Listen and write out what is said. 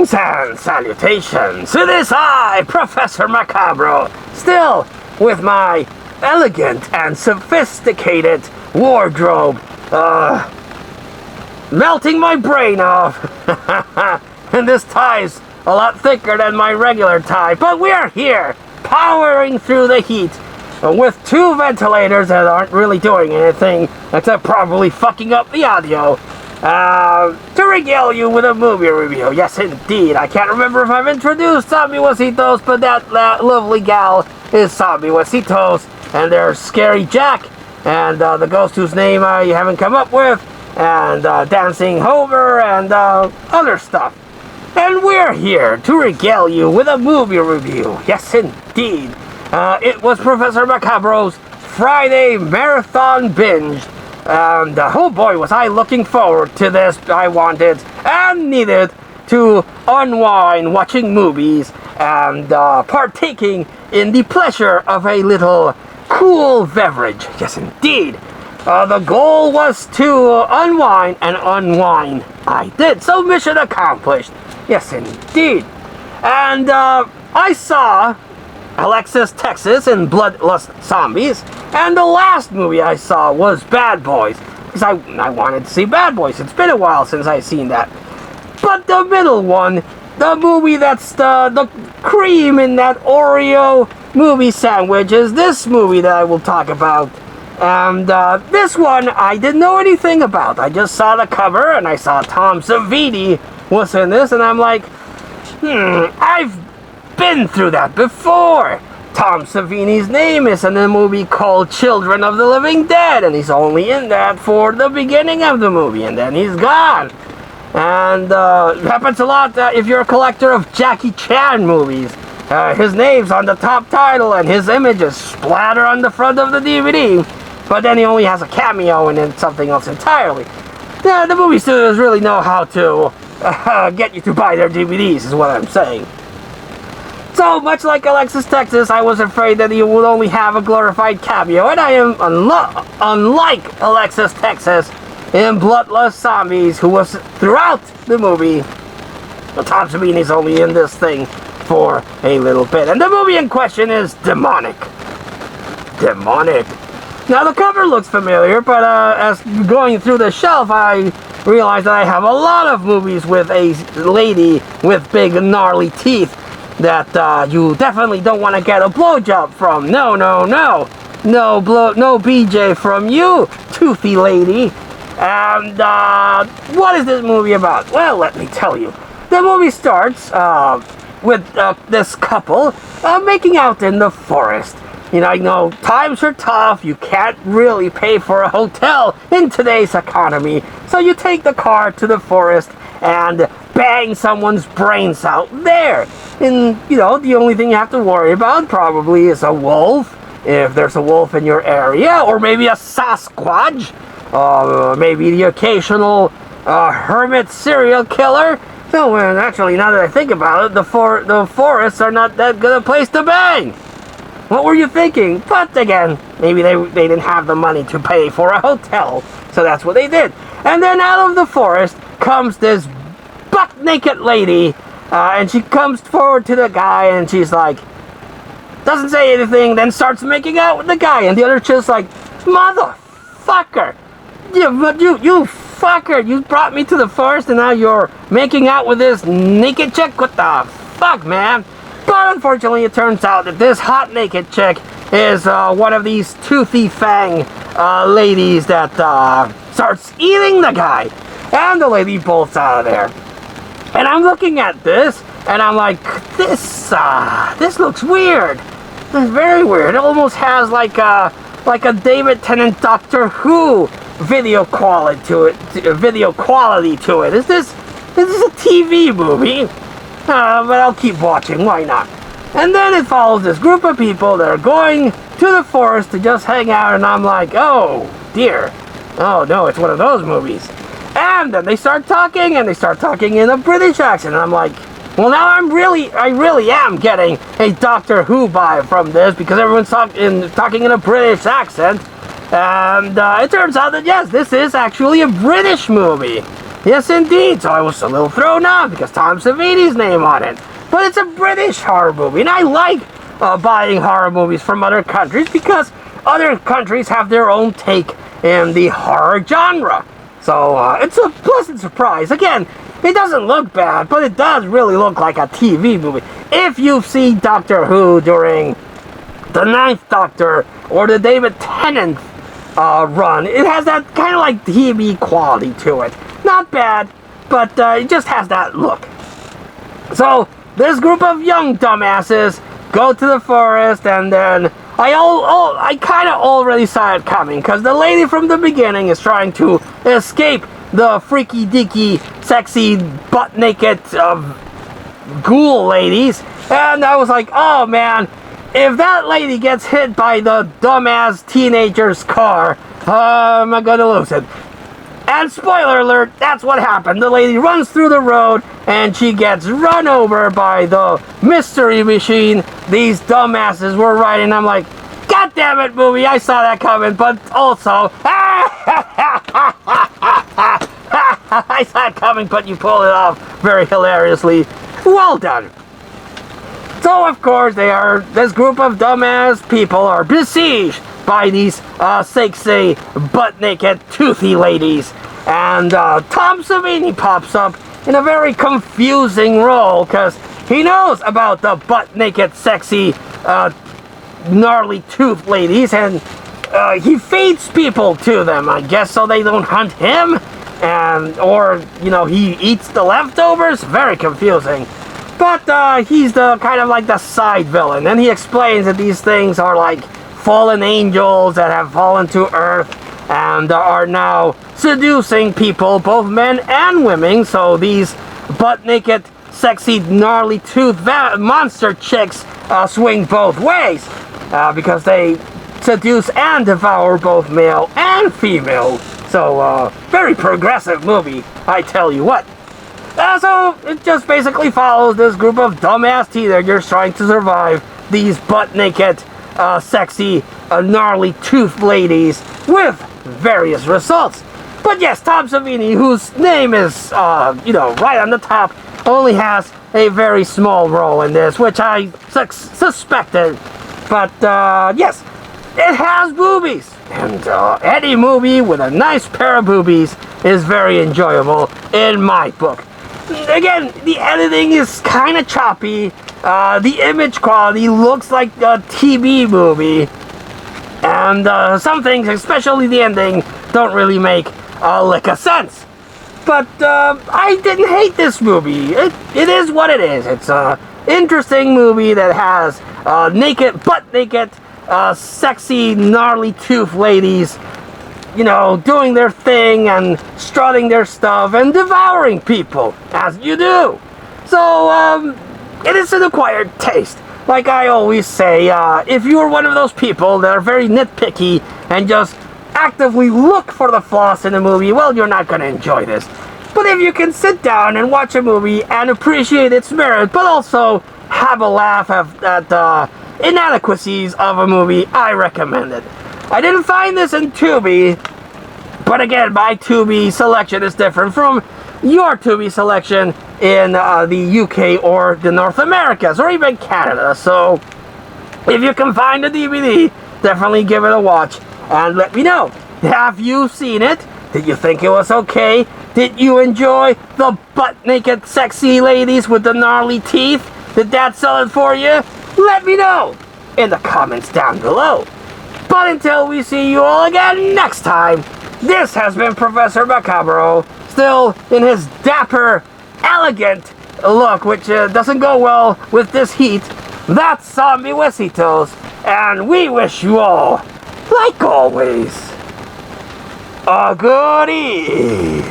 Greetings and salutations. It is I, Professor Macabro, still with my elegant and sophisticated wardrobe, melting my brain off. And this tie's a lot thicker than my regular tie, but we're here, powering through the heat, with two ventilators that aren't really doing anything except probably fucking up the audio, to regale you with a movie review. Yes, indeed. I can't remember if I've introduced Zombie Wasitos, but that lovely gal is Zombie Wasitos, and there's Scary Jack, and the ghost whose name I haven't come up with, and Dancing Homer, and other stuff. And we're here to regale you with a movie review. Yes, indeed. It was Professor Macabro's Friday Marathon Binge. And oh boy, was I looking forward to this. I wanted and needed to unwind watching movies and partaking in the pleasure of a little cool beverage. Yes, indeed. The goal was to unwind, and unwind I did. So mission accomplished. Yes, indeed. And I saw Alexis, Texas, and Bloodlust Zombies, and the last movie I saw was Bad Boys, because I wanted to see Bad Boys. It's been a while since I've seen that. But the middle one, the movie that's the cream in that Oreo movie sandwich, is this movie that I will talk about. And this one I didn't know anything about. I just saw the cover, and I saw Tom Savini was in this, and I'm like, I've been through that before. Tom Savini's name is in a movie called Children of the Living Dead, and he's only in that for the beginning of the movie, and then he's gone. And it happens a lot if you're a collector of Jackie Chan movies. His name's on the top title, and his image is splattered on the front of the DVD, but then he only has a cameo and then something else entirely. The movie studios really know how to get you to buy their DVDs, is what I'm saying. So, much like Alexis, Texas, I was afraid that he would only have a glorified cameo, and I am unlike Alexis, Texas, in Bloodlust Zombies, who was throughout the movie. But Tom Savini's only in this thing for a little bit, and the movie in question is demonic. Demonic. Now, the cover looks familiar, but as going through the shelf, I realized that I have a lot of movies with a lady with big, gnarly teeth that you definitely don't want to get a blowjob from. No, no, no. No BJ from you, toothy lady. And what is this movie about? Well, let me tell you. The movie starts with this couple making out in the forest. You know, times are tough. You can't really pay for a hotel in today's economy. So you take the car to the forest and bang someone's brains out there. And, the only thing you have to worry about probably is a wolf, if there's a wolf in your area, or maybe a Sasquatch, maybe the occasional hermit serial killer. No, and actually, now that I think about it, the forests are not that good a place to bang. What were you thinking? But again, maybe they didn't have the money to pay for a hotel, so that's what they did. And then out of the forest comes this buck-naked lady, and she comes forward to the guy, and she's like, doesn't say anything, then starts making out with the guy, and the other chick's like, motherfucker, you fucker, you brought me to the forest, and now you're making out with this naked chick? What the fuck, man? But unfortunately, it turns out that this hot naked chick is one of these toothy fang ladies that starts eating the guy, and the lady bolts out of there. And I'm looking at this, and I'm like, this looks weird. It's very weird. It almost has like a David Tennant Doctor Who video quality to it. Is this a TV movie? But I'll keep watching. Why not? And then it follows this group of people that are going to the forest to just hang out, and I'm like, oh dear. Oh no, it's one of those movies. And then they start talking, and they start talking in a British accent. And I'm like, well, now I really am getting a Doctor Who vibe from this, because everyone's talking in a British accent. And it turns out that, yes, this is actually a British movie. Yes, indeed. So I was a little thrown off because Tom Savini's name on it. But it's a British horror movie, and I like buying horror movies from other countries because other countries have their own take in the horror genre. So it's a pleasant surprise. Again, it doesn't look bad, but it does really look like a TV movie. If you've seen Doctor Who during the Ninth Doctor or the David Tennant run, it has that kind of like TV quality to it. Not bad, but it just has that look. So this group of young dumbasses go to the forest, and then I kind of already saw it coming because the lady from the beginning is trying to escape the freaky deaky, sexy, butt naked ghoul ladies, and I was like, oh man, if that lady gets hit by the dumbass teenager's car, am I gonna lose it? And spoiler alert, that's what happened. The lady runs through the road and she gets run over by the mystery machine these dumbasses were riding. I'm like, God damn it, movie, I saw that coming, but also, I saw it coming, but you pulled it off very hilariously. Well done. So, of course, this group of dumbass people are besieged by these sexy, butt-naked, toothy ladies. And Tom Savini pops up in a very confusing role because he knows about the butt-naked, sexy, gnarly tooth ladies, and he feeds people to them, I guess, so they don't hunt him, or he eats the leftovers. Very confusing. But he's the kind of like the side villain, and he explains that these things are like fallen angels that have fallen to earth and are now seducing people, both men and women. So these butt-naked, sexy, gnarly tooth monster chicks swing both ways because they seduce and devour both male and female. So very progressive movie, I tell you what. So it just basically follows this group of dumbass teenagers trying to survive these butt-naked, sexy, gnarly tooth ladies with various results. But yes, Tom Savini, whose name is, right on the top, only has a very small role in this, which I suspected. But yes, it has boobies. And any movie with a nice pair of boobies is very enjoyable in my book. Again, the editing is kind of choppy. The image quality looks like a TV movie. And some things, especially the ending, don't really make a lick of sense. But I didn't hate this movie. It is what it is. It's an interesting movie that has butt-naked, sexy, gnarly tooth ladies, doing their thing and strutting their stuff and devouring people, as you do. So, it is an acquired taste. Like I always say, if you're one of those people that are very nitpicky and just actively look for the flaws in a movie, well, you're not going to enjoy this. But if you can sit down and watch a movie and appreciate its merit, but also have a laugh at the inadequacies of a movie, I recommend it. I didn't find this in Tubi, but again, my Tubi selection is different from your Tubi selection in the UK or the North Americas or even Canada. So if you can find the DVD, definitely give it a watch and let me know. Have you seen it? Did you think it was okay? Did you enjoy the butt-naked sexy ladies with the gnarly teeth? Did that sell it for you? Let me know in the comments down below. But until we see you all again next time, this has been Professor Macabro, still in his dapper, elegant look, which doesn't go well with this heat. That's Zombie Huesitos, and we wish you all, like always, a good evening.